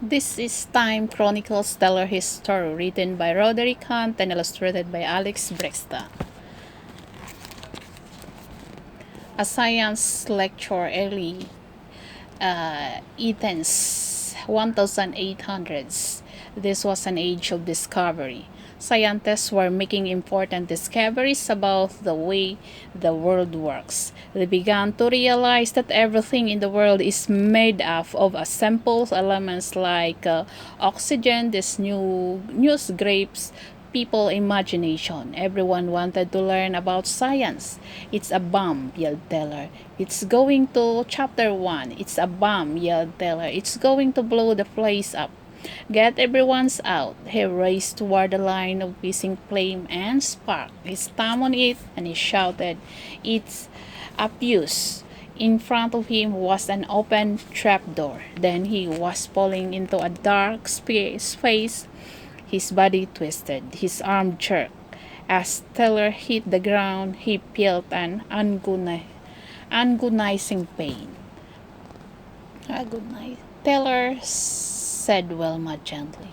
This is Time Chronicles Stellar History, written by Roderick Hunt and illustrated by Alex Brexta. A science lecture early Athens 1800s. This was an age of discovery. Scientists were making important discoveries about the way the world works. They began to realize that everything in the world is made up of simple elements like oxygen. This news grapes people imagination. Everyone wanted to learn about science. It's a bomb, yelled Taylor. It's going to chapter 1. It's a bomb, yelled Taylor. It's going to blow the place up. Get everyone's out. He raced toward the line of whizzing flame and spark. He stamped on it and he shouted, "It's a fuse." In front of him was an open trapdoor. Then he was falling into a dark space. His body twisted, his arm jerked. As Taylor hit the ground, he felt an agonizing pain. Taylor, said Wilma gently.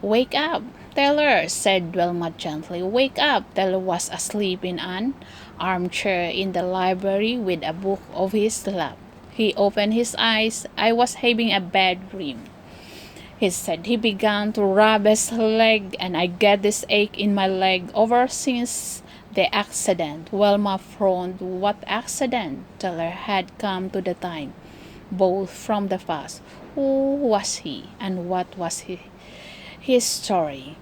"Wake up!" Taylor, said Wilma gently. "Wake up!" Taylor was asleep in an armchair in the library with a book of his lap. He opened his eyes. "I was having a bad dream," he said. He began to rub his leg, "and I get this ache in my leg ever since the accident." Wilma frowned. What accident? Taylor had come to the time, both from the past. Who was he, and what was his story?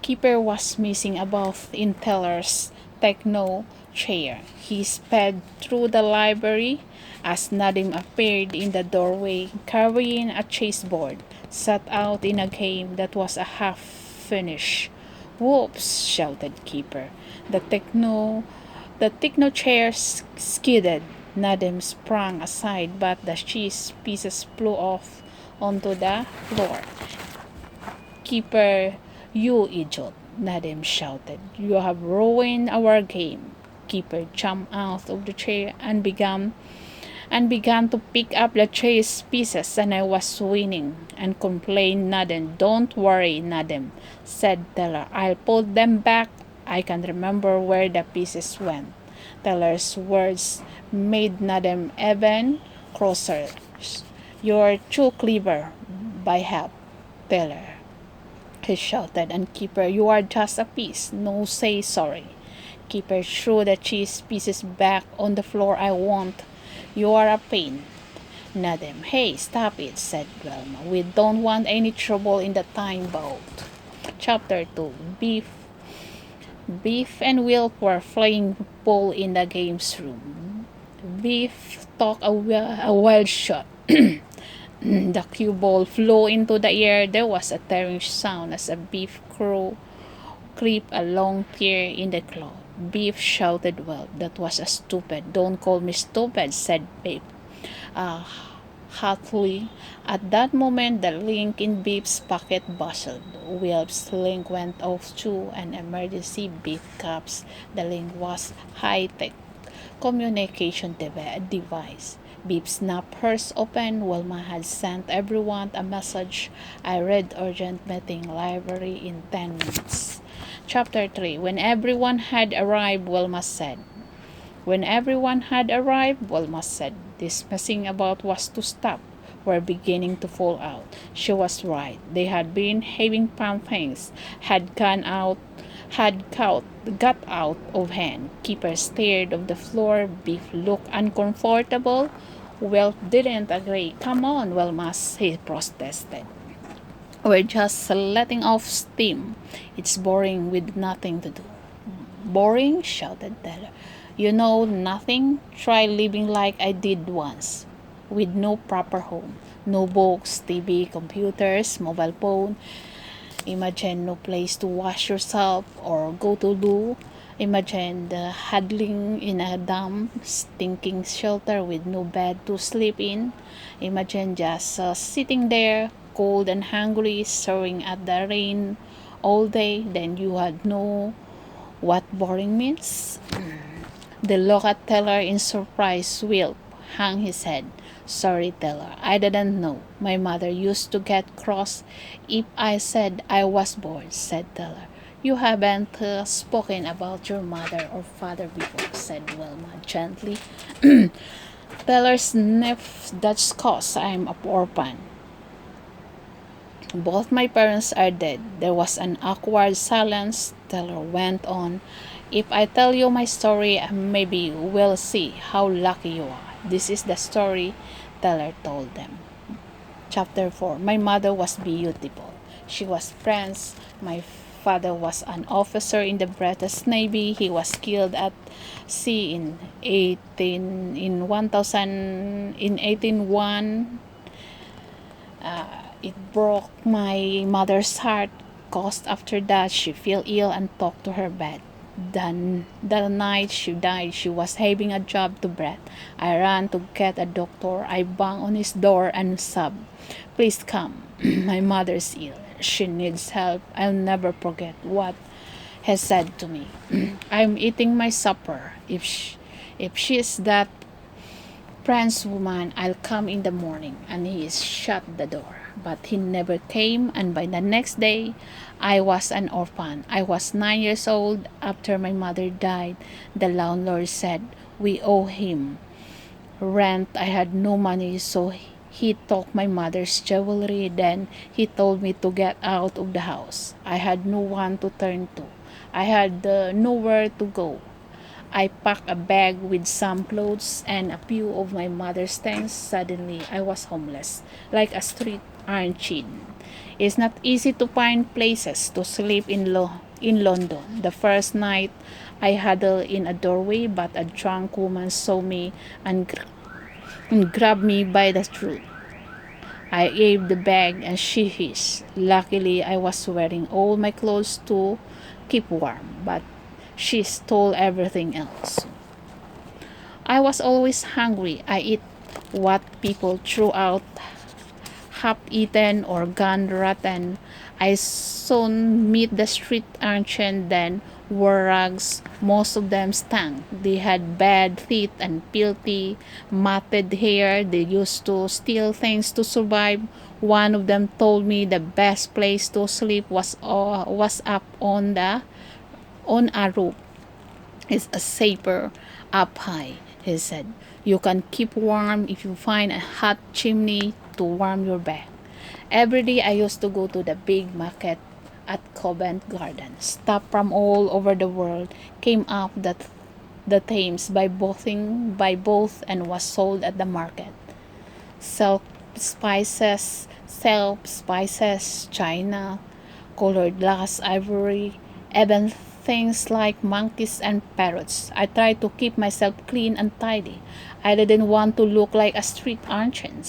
Keeper was missing above in Taylor's techno chair. He sped through the library as Nadim appeared in the doorway carrying a chessboard set out in a game that was a half finish. "Whoops!" shouted Keeper. The techno chair skidded. Nadim sprang aside, but the cheese pieces flew off onto the floor. "Keeper, you idiot!" Nadim shouted. "You have ruined our game." Keeper jumped out of the chair and began to pick up the chess pieces, and I was winning, and complained Nadim. "Don't worry, Nadim," said Taylor. "I'll put them back. I can remember where the pieces went." Taylor's words made Nadim even crosser. "You're too clever, by half, Taylor," he shouted, "and Keeper, you are just a piece. No, say sorry." Keeper threw the cheese pieces back on the floor. "I won't. You are a pain, Nadim." "Hey, stop it," said Wilma. "We don't want any trouble in the time boat." Chapter 2. Beef and Wilk were playing pool in the games room. Beef took a wild shot. The cue ball flew into the air. There was a tearing sound as a beef crow crept a long tear in the cloud. Beef shouted, "Well, that was a stupid." "Don't call me stupid," said Beef hotly. At that moment, the link in Beef's pocket bustled. Wilk's link went off too, an emergency beef cups. The link was high-tech communication device. Beef snapped hers open. Wilma had sent everyone a message. "I read urgent meeting library in 10 minutes. Chapter 3. When everyone had arrived, Wilma said. This messing about was to stop. Were beginning to fall out. She was right. They had been having fun things, had got out of hand. Keeper stared off the floor. Beef looked uncomfortable. Well, didn't agree. "Come on, Wilma," he protested. "We're just letting off steam. It's boring with nothing to do." "Boring?" shouted Taylor. "You know nothing? Try living like I did once, with no proper home, no books, TV, computers, mobile phone. Imagine no place to wash yourself or go to loo. Imagine the huddling in a damp, stinking shelter with no bed to sleep in. Imagine just sitting there, cold and hungry, staring at the rain all day. Then you had know what boring means." They looked at Taylor in surprise. Will hung his head. Sorry, Teller, I didn't know. My mother used to get cross if I said I was bored, said Teller. You haven't spoken about your mother or father before, said Wilma gently. Teller sniffed. That's 'cause I'm a orphan. Both my parents are dead. There was an awkward silence. Teller went on. If I tell you my story, maybe we'll see how lucky you are. This is the story Teller told them. Chapter 4. My mother was beautiful. She was French. My father was an officer in the British Navy. He was killed at sea in 1801. It broke my mother's heart, cause after that she fell ill and talked to her bed. Then the night she died, she was having a job to breath. I ran to get a doctor. I banged on his door and sobbed, "Please come. My mother's ill. She needs help." I'll never forget what he said to me. "I'm eating my supper. If she's that French woman, I'll come in the morning." And he shut the door. But he never came, and by the next day, I was an orphan. I was 9 years old. After my mother died, the landlord said we owe him rent. I had no money, so he took my mother's jewelry. Then he told me to get out of the house. I had no one to turn to. I had nowhere to go. I packed a bag with some clothes and a few of my mother's things. Suddenly, I was homeless, like a street urchin. It's not easy to find places to sleep in London. The first night, I huddled in a doorway, but a drunk woman saw me and grabbed me by the throat. I gave the bag and she hissed. Luckily, I was wearing all my clothes to keep warm, but she stole everything else. I was always hungry. I eat what people threw out, half eaten or gone rotten. I soon meet the street urchin, then wore rags. Most of them stank. They had bad teeth and filthy, matted hair. They used to steal things to survive. One of them told me the best place to sleep was up on a roof. It's a safer up high, he said. You can keep warm if you find a hot chimney to warm your back. Every day I used to go to the big market at Covent Garden. Stuff from all over the world came up the Thames by both and was sold at the market. Silk spices, china, colored glass, ivory, even things like monkeys and parrots. I tried to keep myself clean and tidy. I didn't want to look like a street urchin.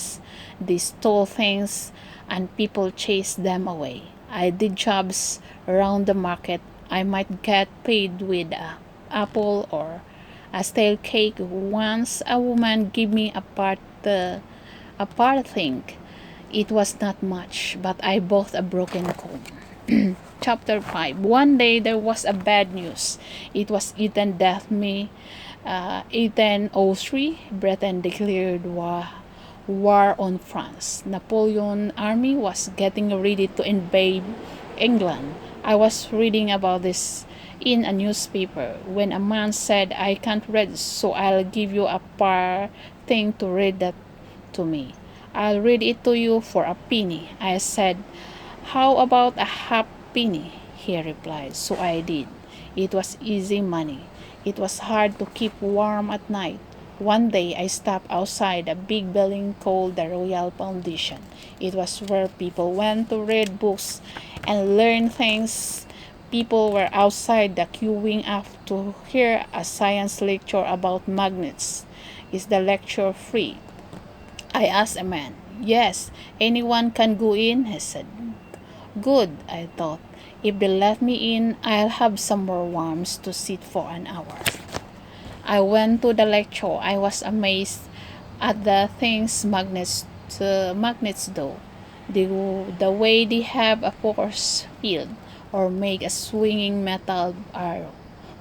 They stole things and people chased them away. I did jobs around the market. I might get paid with an apple or a stale cake. Once a woman gave me a part thing. It was not much, but I bought a broken comb. Chapter 5. One day there was a bad news. It was 1803. Britain declared war on France. Napoleon's army was getting ready to invade England. I was reading about this in a newspaper when a man said, "I can't read, so I'll give you a par thing to read that to me." "I'll read it to you for a penny," I said. "How about a half penny?" he replied. So I did. It was easy money. It was hard to keep warm at night. One day I stopped outside a big building called the Royal Foundation. It was where people went to read books and learn things. People were outside the queuing up to hear a science lecture about magnets. "Is the lecture free?" I asked a man. "Yes, anyone can go in," he said. Good, I thought. If they let me in, I'll have some more worms to sit for an hour. I went to the lecture. I was amazed at the things magnets do. The way they have a force field or make a swinging metal arrow.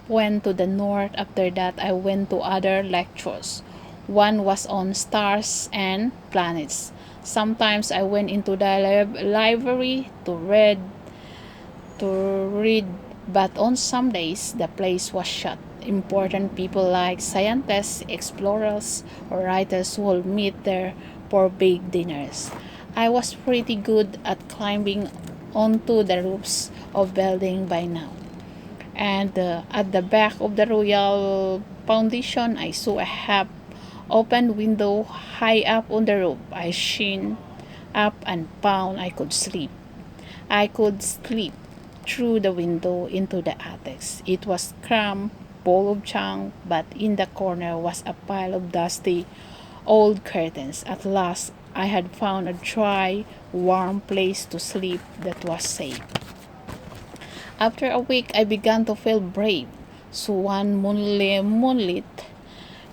Went to the north. After that, I went to other lectures. One was on stars and planets. Sometimes I went into the library to read, but on some days the place was shut. Important people like scientists, explorers, or writers would meet there for big dinners. I was pretty good at climbing onto the roofs of buildings by now. And at the back of the Royal Foundation, I saw a half open window high up on the roof. I shined up and found I could sleep. I could sleep through the window into the attics. It was cramped, full of junk, but in the corner was a pile of dusty old curtains. At last, I had found a dry, warm place to sleep that was safe. After a week, I began to feel brave. So one moonlit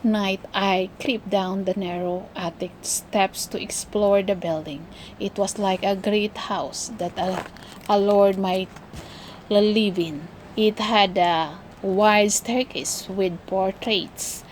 night, I crept down the narrow attic steps to explore the building. It was like a great house that a lord might live in. It had a wide staircase with portraits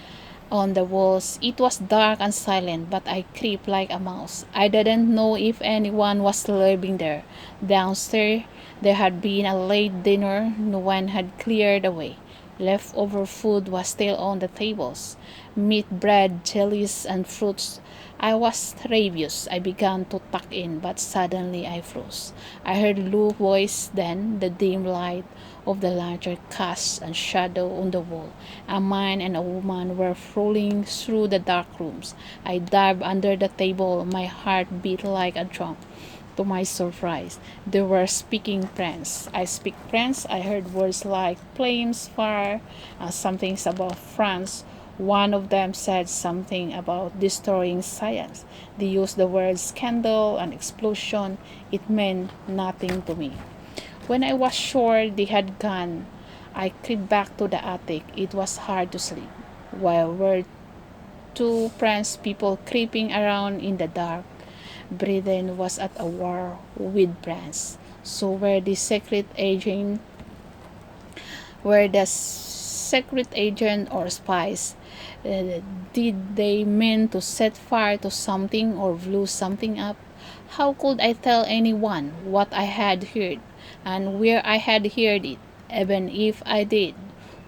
on the walls. It was dark and silent, but I crept like a mouse. I didn't know if anyone was living there. Downstairs, there had been a late dinner no one had cleared away. Leftover food was still on the tables meat, bread, jellies, and fruits. I was ravenous. I began to tuck in, but suddenly I froze. I heard a low voice, then the dim light of the lantern cast a shadow on the wall. A man and a woman were strolling through the dark rooms. I dived under the table. My heart beat like a drum. To my surprise, they were speaking French. I speak French. I heard words like flames, fire, and something about France. One of them said something about destroying science. They used the words scandal and explosion. It meant nothing to me. When I was sure they had gone, I crept back to the attic. It was hard to sleep. While were two French people creeping around in the dark, Britain was at a war with France. So were the secret agent or spies? Did they mean to set fire to something or blow something up? How could I tell anyone what I had heard and where I had heard it? Even if I did,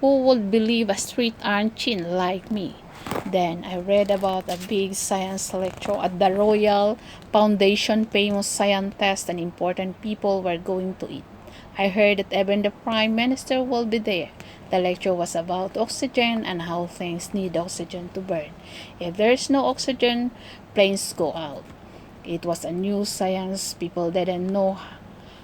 who would believe a street urchin like me? Then I read about a big science lecture at the Royal Foundation. Famous scientists and important people were going to it. I heard that even the Prime Minister will be there. The lecture was about oxygen and how things need oxygen to burn. If there's no oxygen, planes go out. It was a new science. People didn't know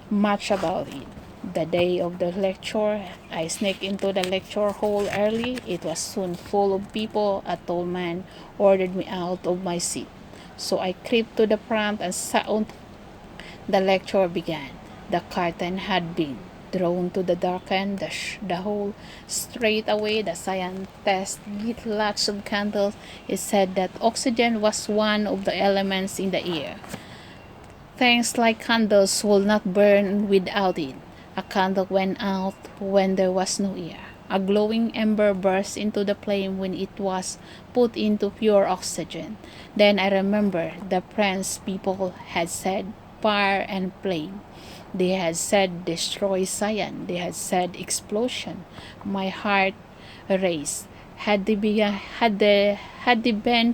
much about it. The day of the lecture, I sneaked into the lecture hall early. It was soon full of people. A tall man ordered me out of my seat. So I crept to the front and sat on. The lecture began. The curtain had been drawn to the darkened the hall. Straight away, the scientist lit lots of candles. He said that oxygen was one of the elements in the air. Things like candles would not burn without it. A candle went out when there was no air. A glowing ember burst into the flame when it was put into pure oxygen. Then I remember the French people had said fire and flame. They had said destroy science. They had said explosion. My heart raced. Had they been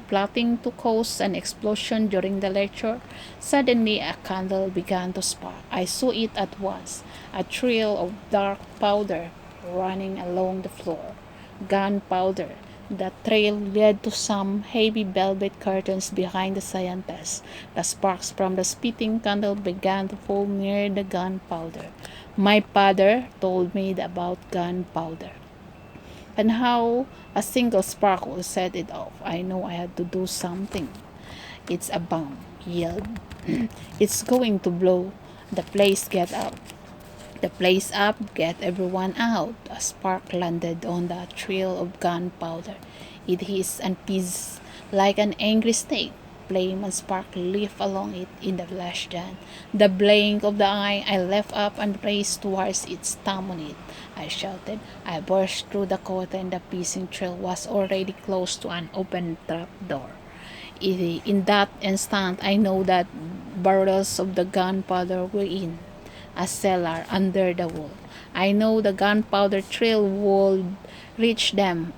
plotting to cause an explosion during the lecture? Suddenly a candle began to spark. I saw it at once. A trail of dark powder running along the floor. Gunpowder. The trail led to some heavy velvet curtains behind the scientist. The sparks from the spitting candle began to fall near the gunpowder. My father told me about gunpowder and how a single spark will set it off. I know I had to do something. It's a bomb, he yelled. It's going to blow the place. Get out. The place up, get everyone out. A spark landed on the trail of gunpowder. It hissed and fizzed like an angry snake. flame and spark leap along it in the flash then. The blink of the eye, I leapt up and raced towards it, stamp on it. I shouted. I burst through the curtain. The pissing trail was already close to an open trap door. In that instant, I know that barrels of the gunpowder were in a cellar under the wall. I know the gunpowder trail would reach them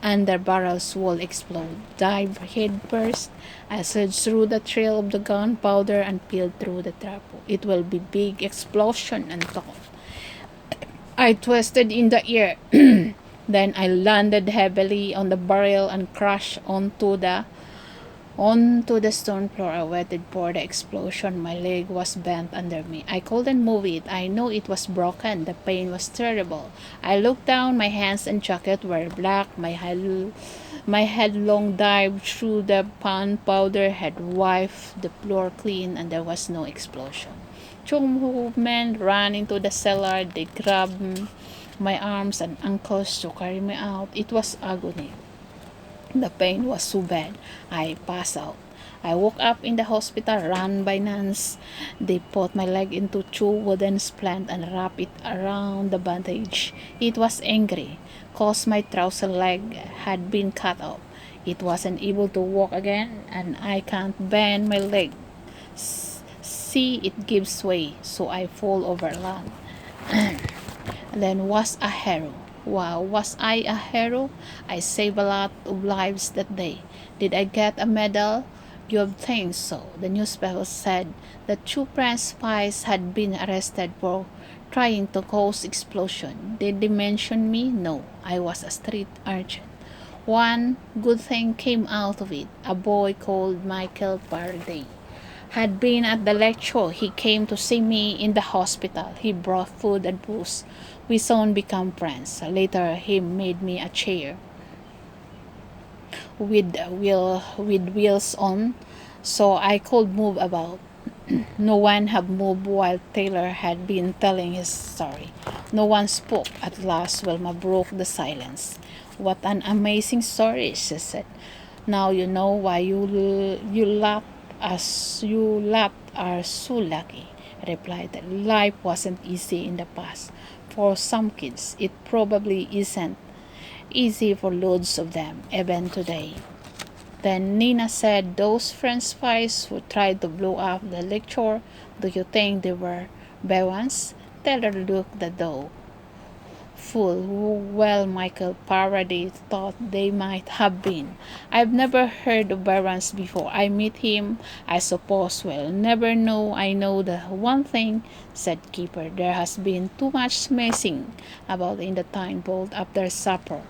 and their barrels will explode. Dive head first. I surged through the trail of the gunpowder and peeled through the trap. It will be big explosion and thought. I twisted in the air. Then I landed heavily on the barrel and crashed onto the stone floor. I waited for the explosion. My leg was bent under me. I couldn't move it. I know it was broken. The pain was terrible. I looked down. My hands and jacket were black. My headlong dive through the gunpowder had wiped the floor clean, and there was no explosion. Two men ran into the cellar. They grabbed my arms and ankles to carry me out. It was agony. The pain was so bad, I passed out. I woke up in the hospital run by nuns. They put my leg into two wooden splints and wrapped it around the bandage. It was angry, cause my trouser leg had been cut off. It wasn't able to walk again, and I can't bend my leg. See, it gives way, so I fall over land. Then was a hero. Wow, was I a hero? I saved a lot of lives that day. Did I get a medal? You'd think so. The newspaper said that two French spies had been arrested for trying to cause explosion. Did they mention me? No, I was a street urchin. One good thing came out of it. A boy called Michael Faraday had been at the lecture. He came to see me in the hospital. He brought food and booze. We soon became friends. Later, he made me a chair with wheels on, so I could move about. No one had moved while Taylor had been telling his story. No one spoke. At last, Wilma broke the silence. What an amazing story, she said. Now you know why you laugh are so lucky, I replied. That life wasn't easy in the past. For some kids, it probably isn't easy for loads of them, even today. Then Nina said, those French spies who tried to blow up the lecture, do you think they were bad ones? Taylor looked at the fool. Well, Michael Faraday thought they might have been. I've never heard of Barons before. I meet him, I suppose. Well, never know. I know the one thing, said Keeper. There has been too much messing about in the time vault after supper.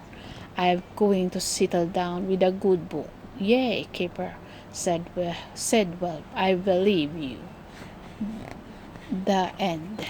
I'm going to settle down with a good book. Yay, Keeper, said well, I believe you. The end.